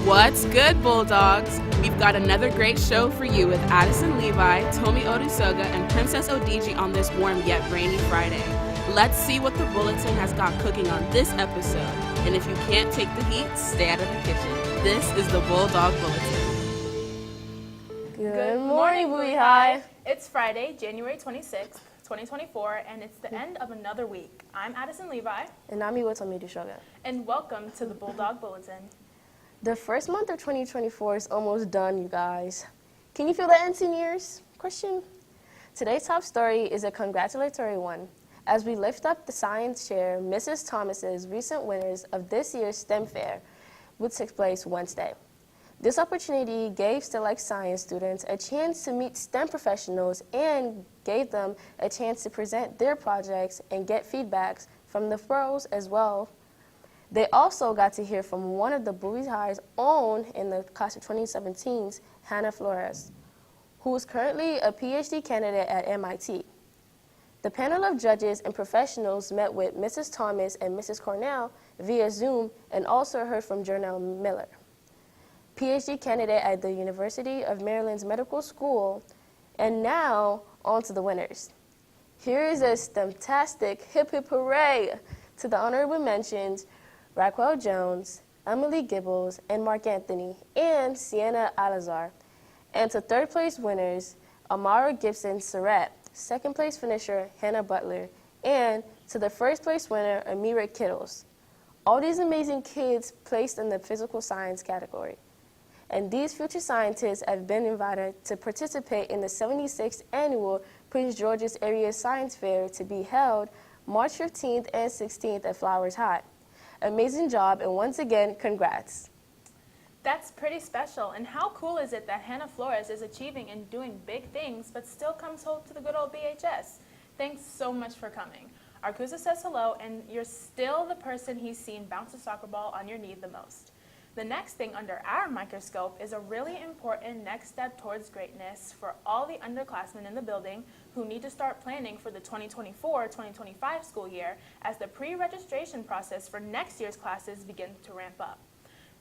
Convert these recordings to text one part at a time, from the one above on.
What's good, Bulldogs? We've got another great show for you with Addison, Levi, Tomi Odusoga, and Princess Odigie on this warm yet rainy Friday. Let's see what the Bulletin has got cooking on this episode. And if you can't take the heat, stay out of the kitchen. This is the Bulldog Bulletin. Good morning, Bowie High. It's Friday, January 26th, 2024, and it's the end of another week. I'm Addison Levi. And I'm Ewatomi Odusoga. And welcome to the Bulldog Bulletin. The first month of 2024 is almost done, you guys. Can you feel the end years? Question. Today's top story is a congratulatory one. As we lift up the science chair, Mrs. Thomas's recent winners of this year's STEM fair, which took place Wednesday. This opportunity gave select science students a chance to meet STEM professionals and gave them a chance to present their projects and get feedbacks from the pros as well. They also got to hear from one of the Bowie High's own in the class of 2017's, Hannah Flores, who is currently a PhD candidate at MIT. The panel of judges and professionals met with Mrs. Thomas and Mrs. Cornell via Zoom and also heard from Janelle Miller, PhD candidate at the University of Maryland's Medical School. And now, on to the winners. Here is a STEMtastic hip hip hooray to the honorable mentions Raquel Jones, Emily Gibbles, and Mark Anthony, and Sienna Alazar. And to third place winners, Amara Gibson Surratt, second place finisher Hannah Butler, and to the first place winner, Amira Kittles. All these amazing kids placed in the physical science category. And these future scientists have been invited to participate in the 76th annual Prince George's Area Science Fair to be held March 15th and 16th at Flowers High. Amazing job, and once again, congrats. That's pretty special, and how cool is it that Hannah Flores is achieving and doing big things, but still comes home to the good old BHS? Thanks so much for coming. Arcusa says hello, and you're still the person he's seen bounce a soccer ball on your knee the most. The next thing under our microscope is a really important next step towards greatness for all the underclassmen in the building who need to start planning for the 2024-2025 school year as the pre-registration process for next year's classes begins to ramp up.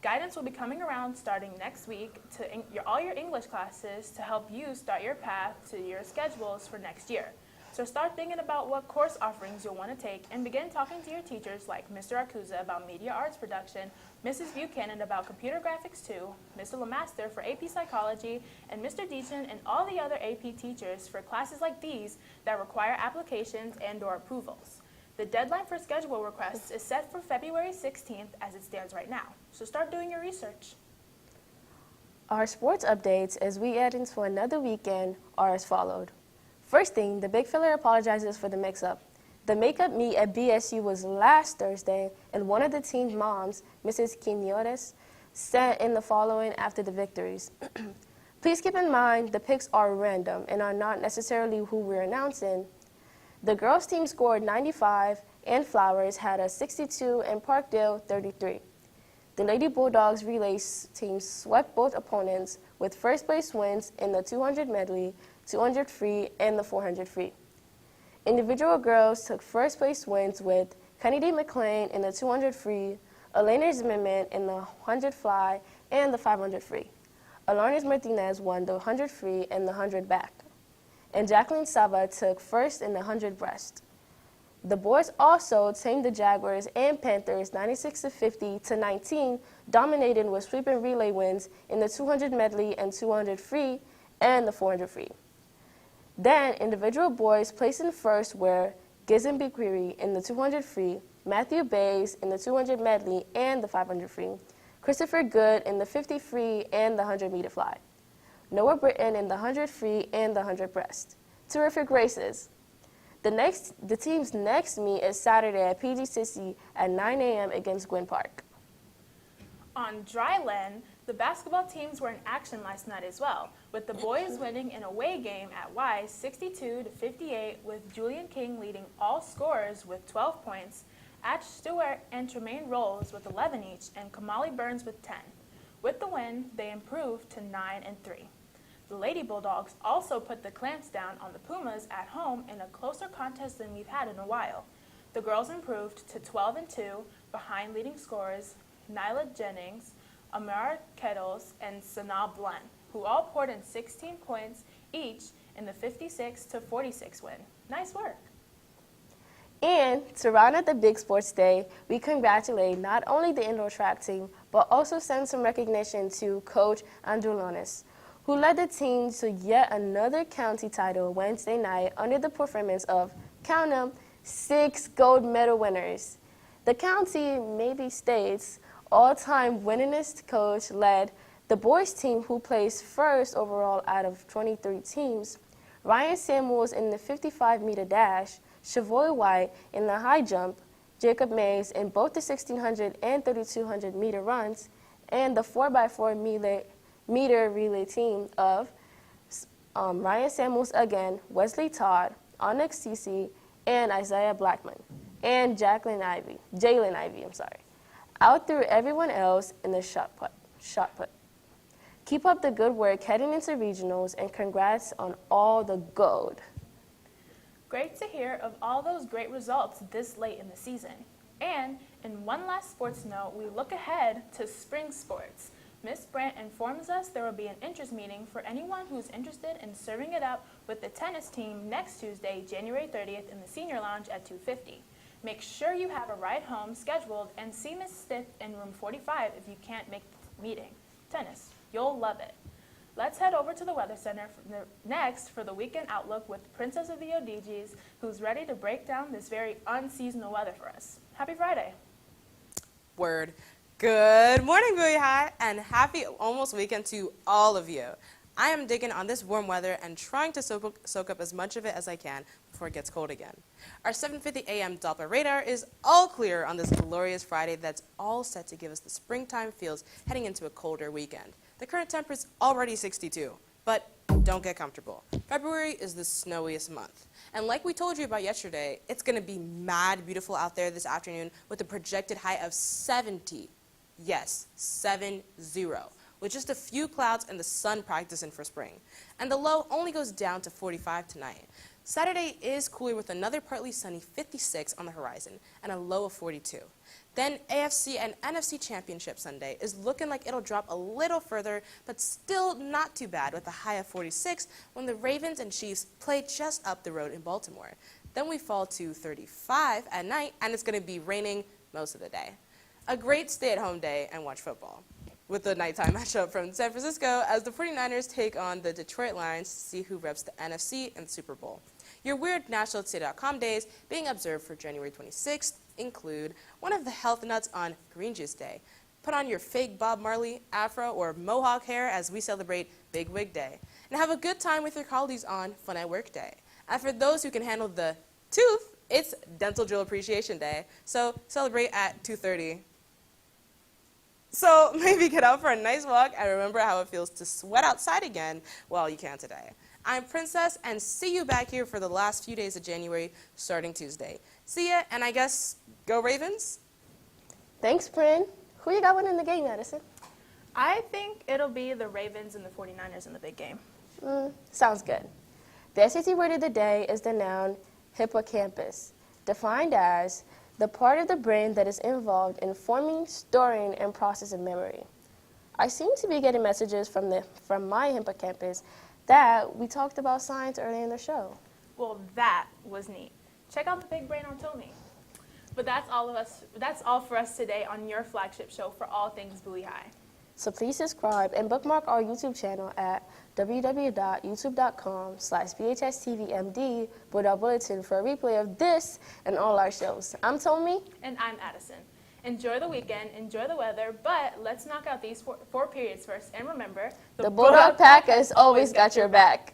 Guidance will be coming around starting next week to all your English classes to help you start your path to your schedules for next year. So start thinking about what course offerings you'll want to take and begin talking to your teachers like Mr. Arcusa about media arts production, Mrs. Buchanan about computer graphics 2, Mr. Lemaster for AP psychology, and Mr. Deachin and all the other AP teachers for classes like these that require applications and/or approvals. The deadline for schedule requests is set for February 16th as it stands right now, so start doing your research. Our sports updates as we add into another weekend are as followed. First thing, the Big Filler apologizes for the mix-up. The makeup meet at BSU was last Thursday, and one of the team's moms, Mrs. Quinones, sent in the following after the victories. Please keep in mind the picks are random and are not necessarily who we're announcing. The girls' team scored 95, and Flowers had a 62, and Parkdale 33. The Lady Bulldogs relay team swept both opponents with first-place wins in the 200 medley, 200 free, and the 400 free. Individual girls took first-place wins with Kennedy McLean in the 200 free, Elena Zimmerman in the 100 fly, and the 500 free. Alanis Martinez won the 100 free and the 100 back. And Jacqueline Sava took first in the 100 breast. The boys also tamed the Jaguars and Panthers 96-50 to 19, dominating with sweeping relay wins in the 200 medley and 200 free and the 400 free. Then, individual boys placing first were Gizem Bikwiri in the 200 free, Matthew Bays in the 200 medley and the 500 free, Christopher Good in the 50 free and the 100 meter fly, Noah Britton in the 100 free and the 100 breast. Terrific races. The team's next meet is Saturday at PG Sissy at 9 a.m. against Gwynn Park. On Dryland, the basketball teams were in action last night as well, with the boys winning an away game at Wise 62-58, with Julian King leading all scorers with 12 points, Ash Stewart and Tremaine Rolls with 11 each, and Kamali Burns with 10. With the win, they improved to 9-3. The Lady Bulldogs also put the clamps down on the Pumas at home in a closer contest than we've had in a while. The girls improved to 12-2 behind leading scorers Nyla Jennings, Amara Kettles, and Sanaa Blunt, who all poured in 16 points each in the 56-46 win. Nice work. And to round out the Big Sports Day, we congratulate not only the indoor track team, but also send some recognition to Coach Andrulonis, who led the team to yet another county title Wednesday night under the performance of, count them, 6 gold medal winners. The county, maybe state's all-time winningest coach, led the boys team, who placed first overall out of 23 teams, Ryan Samuels in the 55-meter dash, Chavoy White in the high jump, Jacob Mays in both the 1600 and 3200 meter runs, and the 4x4 meter relay team of Ryan Samuels again, Wesley Todd, Onyx Cece, and Isaiah Blackman, and Jalen Ivy, out through everyone else in the shot put. Keep up the good work heading into regionals, and congrats on all the gold. Great to hear of all those great results this late in the season. And in one last sports note, we look ahead to spring sports. Miss Brandt informs us there will be an interest meeting for anyone who's interested in serving it up with the tennis team next Tuesday, January 30th in the Senior Lounge at 2:50. Make sure you have a ride home scheduled and see Miss Stiff in room 45 if you can't make the meeting. Tennis, you'll love it. Let's head over to the Weather Center next for the weekend outlook with Princess of the Odigies, who's ready to break down this very unseasonal weather for us. Happy Friday. Word. Good morning, Bowie High, and happy almost weekend to all of you. I am digging on this warm weather and trying to soak up as much of it as I can before it gets cold again. Our 7:50 a.m. Doppler radar is all clear on this glorious Friday that's all set to give us the springtime feels heading into a colder weekend. The current temperature is already 62, but don't get comfortable. February is the snowiest month. And like we told you about yesterday, it's going to be mad beautiful out there this afternoon with a projected high of 70. Yes, 70, with just a few clouds and the sun practicing for spring. And the low only goes down to 45 tonight. Saturday is cooler with another partly sunny 56 on the horizon and a low of 42. Then AFC and NFC Championship Sunday is looking like it'll drop a little further, but still not too bad with a high of 46 when the Ravens and Chiefs play just up the road in Baltimore. Then we fall to 35 at night, and it's going to be raining most of the day. A great stay-at-home day and watch football, with the nighttime matchup from San Francisco as the 49ers take on the Detroit Lions to see who reps the NFC in the Super Bowl. Your weird nationaltoday.com days being observed for January 26th include one of the health nuts on Green Juice Day. Put on your fake Bob Marley, afro, or mohawk hair as we celebrate Big Wig Day. And have a good time with your colleagues on Fun at Work Day. And for those who can handle the tooth, it's Dental Drill Appreciation Day. So celebrate at 2:30. So maybe get out for a nice walk and remember how it feels to sweat outside again while you can today. I'm Princess, and see you back here for the last few days of January, starting Tuesday. See ya, and I guess, go Ravens. Thanks, Prin. Who you got winning the game, Addison? I think it'll be the Ravens and the 49ers in the big game. Sounds good. The SAT word of the day is the noun hippocampus, defined as the part of the brain that is involved in forming, storing, and processing memory. I seem to be getting messages from my hippocampus that we talked about science earlier in the show. Well, that was neat. Check out the Big Brain on Otomi. But that's all for us today on your flagship show for all things Bowie High. So please subscribe and bookmark our YouTube channel at www.youtube.com/BHSTVMD Bulldog Bulletin for a replay of this and all our shows. I'm Tomi. And I'm Addison. Enjoy the weekend, enjoy the weather, but let's knock out these four periods first. And remember, the Bulldog Pack has always got your back.